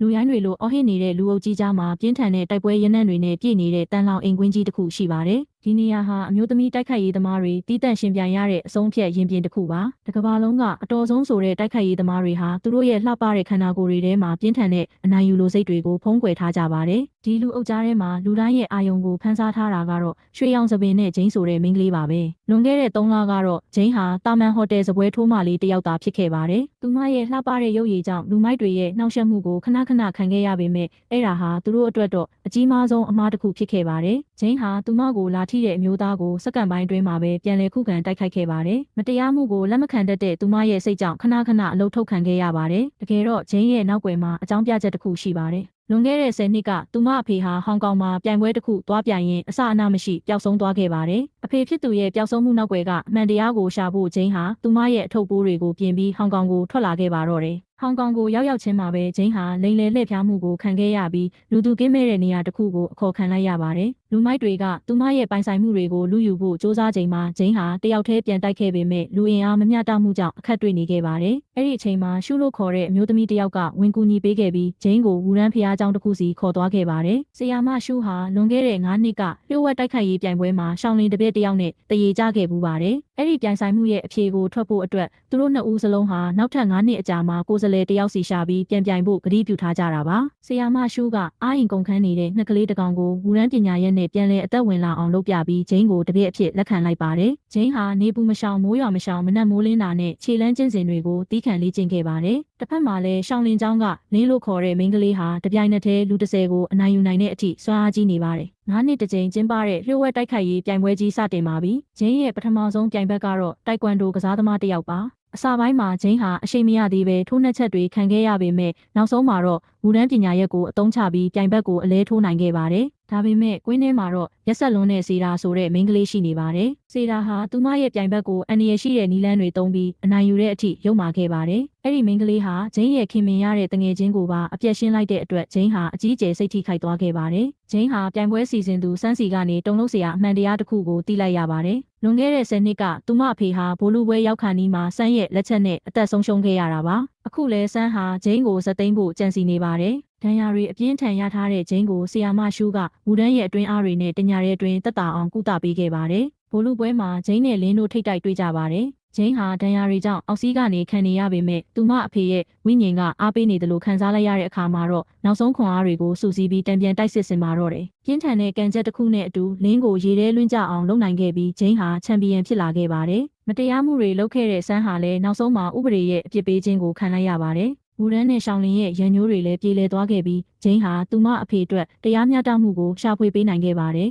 လူရိုင်းတွေလိုအော်ဟစ်နေတဲ့လူအုပ်ကြီးကြားမှာပြင်းထန်တဲ့တိုက်ပွဲရနံ့တွေနဲ့ပြည့်နေတဲ့တန်လောင်အိမ်ကွင်းကြီးတစ်ခုရှိပါတယ်။ဒီနေရာဟာအမျိုးသမီးတိုက်ခိုက်ရေးသမားတွေတီးတန့်ရှင်ပြိုင်ရတဲ့အဆုံးဖြတ်ရင်ပြင်တစ်ခုပါ။တစ်ကမ္ဘာလုံးကအတော်ဆုံးဆိုတဲ့တိုက်ခိုက်ရေးသမားတွေဟာသူတို့ရဲ့လှပတဲ့ခန္ဓာကိုယ်တွေထဲမှာပြင်းထန်တဲ့အနိုင်ယူလိုစိတ်တွေကိုဖုံးကွယ်ထားကြပါတယ်။ဒီလူအုပ်ကြားထဲမှာလူတိုင်းရဲ့အာယုံကိုဖန်ဆားထားတာကတော့ရွှေရောင်စပင်နဲ့ဂျိန်းဆိုတဲ့မိန်းကလေးပါပဲ။လွန်ခဲ့တဲ့3 လကတော့ဂျိန်းဟာတာမန်ဟိုတယ်စပွဲထိုးမှလေးတစ်ယောက်သာဖြစ်ခဲ့ပါတယ်။သူမရဲ့လှပတဲ့ရုပ်ရည်ကြောင့်လူမိုက်တွေရဲ့နှောက်ယှက်မှုကိုခဏခဏခံခဲ့ရပေမဲ့အဲ့ဒါဟာသူတို့အတွက်တော့အကြီးမားဆုံးအမှားတစ်ခုဖြစ်ခဲ့ပါတယ်။ဂျိန်းဟာသူမကိုလာထိတဲ့အမျိုးသားကိုစက္ကန့်ပိုင်းအတွင်းမှာပဲပြန်လည်ခုခံတိုက်ခိုက်ခဲ့ပါတယ်။မတရားမှုကိုလက်မခံတတ်တဲ့သူမရဲ့စိတ်ကြောင့်ခဏခဏအလုပ်ထုတ်ခံခဲ့ရပါတယ်။တကယ်တော့ဂျိန်းရဲ့နောက်ွယ်မှာအကြောင်းပြချက်တစ်ခုရှိပါတယ်။လွန်ခဲ့တဲ့10 နှစ်ကသူမအဖေဟာဟောင်ကောင်မှာပြိုင်ပွဲတစ်ခုသွားပြိုင်ရင်အစအနမရှိပျောက်ဆုံးသွားခဲ့ပါတယ်။အဖေဖြစ်သူရဲ့ပျောက်ဆုံးမှုနောက်ွယ်ကအမှန်တရားကိုရှာဖို့ဂျိန်းဟာသူမရဲ့အထုပ်ပိုးတွေကိုပြင်ပြီးဟောင်ကောင်ကိုထွက်လာခဲ့ပါတော့တယ်။ဟောင်ကောင်ကိုရောက်ချင်းမှာပဲဂျိန်းဟာလိမ်လည်လှည့်ဖျားမှုကိုခံခဲ့ရပြီးလူသူကင်းမဲ့တဲ့နေရာတစ်ခုကိုအခေါ်ခံလိုက်ရပါတယ်။လူမိုက်တွေကသူမရဲ့ပိုင်ဆိုင်မှုတွေကိုလူယူဖို့စ조사ချိန်မှာဂျိန်းဟာတယောက်တည်းပြန်တိုက်ခဲ့ပေမဲ့လူအင်အားမမျှတမှုကြောင့်အခက်တွေ့နေခဲ့ပါတယ်။အဲ့ဒီအချိန်မှာရှုလို့ခေါ်တဲ့အမျိုးသမီးတစ်ယောက်ကဝင်ကူညီပေးခဲ့ပြီးဂျိန်းကိုဝူရန်ဖျားကျောင်းတစ်ခုစီခေါ်သွားခဲ့ပါတယ်။ဆီယာမရှုဟာလွန်ခဲ့တဲ့9 နှစ်ကလျှို့ဝှက်တိုက်ခိုက်ရေးပြိုင်ပွဲမှာရှောင်းလင်းတစ်ပြက်တစ်ယောက်နဲ့တရေကျခဲ့ပူပါတယ်။အဲ့ဒီပြိုင်ဆိုင်မှုရဲ့အဖြေကိုထွက်ဖို့အတွက်သူတို့နှစ်ဦးစလုံးဟာနောက်ထပ်9 နှစ်အကြာမှာကိုယ်စားလှယ်တစ်ယောက်စီရှာပြီးပြန်ပြိုင်ဖို့ကတိပြုထားကြတာပါ။ဆီယာမရှုကအာရင်ကုန်ခန်းနေတဲ့နှစ်ကလေးတစ်ကောင်ကိုဝူရန်ပညာရက်နဲ့ပြန်လည်အသက်ဝင်လာအောင်လုပ်ပြပြီးဂျိန်းကိုတပည့်အဖြစ်လက်ခံလိုက်ပါတယ်။ဂျိန်းဟာနေပူမရှောင်မိုးရွာမရှောင်မနက်မိုးလင်းတာနဲ့ခြေလန်းကျင့်စဉ်တွေကိုတီးခံလေ့ကျင့်ခဲ့ပါတယ်။တစ်ဖက်မှာလည်းရှောင်းလင်းကျောင်းကလင်းလို့ခေါ်တဲ့မိန်းကလေးဟာတပြိုင်နက်တည်းလူ30ကိုအနိုင်ယူနိုင်တဲ့အထိစွမ်းအားကြီးနေပါတယ်။9 နှစ်တစ်ကြိမ်ကျင်းပတဲ့လျှို့ဝှက်တိုက်ခိုက်ရေးပြိုင်ပွဲကြီးစတင်ပါပြီ။ဂျိန်းရဲ့ပထမဆုံးပြိုင်ဘက်ကတော့တိုက်ကွမ်ဒိုကစားသမားတစ်ယောက်ပါ။အစပိုင်းမှာဂျိန်းဟာအရှိန်မရသေးပဲထိုးနှက်ချက်တွေခံခဲ့ရပေမဲ့နောက်ဆုံးမှာတော့ဝူရန်ပညာရက်ကိုအသုံးချပြီးပြိုင်ဘက်ကိုအလဲထိုးနိုင်ခဲ့ပါတယ်။ဒါပေမဲ့ကွင်းထဲမှာတော့ရက်ဆက်လွန်းတဲ့စေတာဆိုတဲ့မိန်းကလေးရှိနေပါတယ်။စေတာဟာသူမရဲ့ပြိုင်ဘက်ကိုအန္တရာယ်ရှိတဲ့နီလန်းတွေသုံးပြီးအနိုင်ယူတဲ့အထိရုပ်မာခဲ့ပါတယ်။အဲ့ဒီမိန်းကလေးဟာဂျိန်းရဲ့ခင်မင်ရတဲ့တငယ်ချင်းကိုပါအပြက်ရှင်းလိုက်တဲ့အတွက်ဂျိန်းဟာအကြီးအကျယ်စိတ်ထိခိုက်သွားခဲ့ပါတယ်။ဂျိန်းဟာပြိုင်ပွဲစီစဉ်သူစန်းစီကနေတုံလုံးစရာအမှန်တရားတစ်ခုကိုသိလိုက်ရပါတယ်။လွန်ခဲ့တဲ့10 နှစ်ကသူမအဖေဟာဘိုလူပွဲရောက်ခါနီးမှာစန်းရဲ့လက်ချက်နဲ့အသက်ဆုံးရှုံးခဲ့ရတာပါ။အခုလဲစန်းဟာဂျိန်းကိုဇက်သိမ်းဖို့ကြံစီနေပါတယ်။ဒဏ်ရာတွေအပြင်းထန်ရထားတဲ့ဂျိန်းကိုဆီယာမရှူးကဝူဒန်းရဲ့အတွင်းအားတွေနဲ့တညာရဲ့အတွင်းတက်တာအောင်ကုသပေးခဲ့ပါတယ်။ဘိုလူပွဲမှာဂျိန်းနဲ့လင်းတို့ထိတ်တိုက်တွေ့ကြပါတယ်။ဂျိန်းဟာဒဏ်ရာတွေကြောင့်အောက်စီးကနေခံနေရပေမဲ့သူမအဖေရဲ့ဝိညာဉ်ကအားပေးနေတယ်လို့ခံစားလိုက်ရတဲ့အခါမှာတော့နောက်ဆုံးခွန်အားတွေကိုစုစည်းပြီးတံပြန်တိုက်စစ်ဆင်ပါတော့တယ်။ပြင်းထန်တဲ့ကံကြက်တစ်ခုနဲ့အတူလင်းကိုရေထဲလွှင့်ကျအောင်လုပ်နိုင်ခဲ့ပြီးဂျိန်းဟာချန်ပီယံဖြစ်လာခဲ့ပါတယ်။မတရားမှုတွေလုပ်ခဲ့တဲ့ဆန်းဟာလည်းနောက်ဆုံးမှာဥပဒေရဲ့အပြစ်ပေးခြင်းကိုခံလိုက်ရပါတယ်။ဝူရန်နဲ့ရှောင်းလင်းရဲ့ရန်ညိုးတွေလည်းပြေလည်သွားခဲ့ပြီးဂျိန်းဟာသူမအဖေအတွက်တရားမျှတမှုကိုရှာဖွေပေးနိုင်ခဲ့ပါတယ်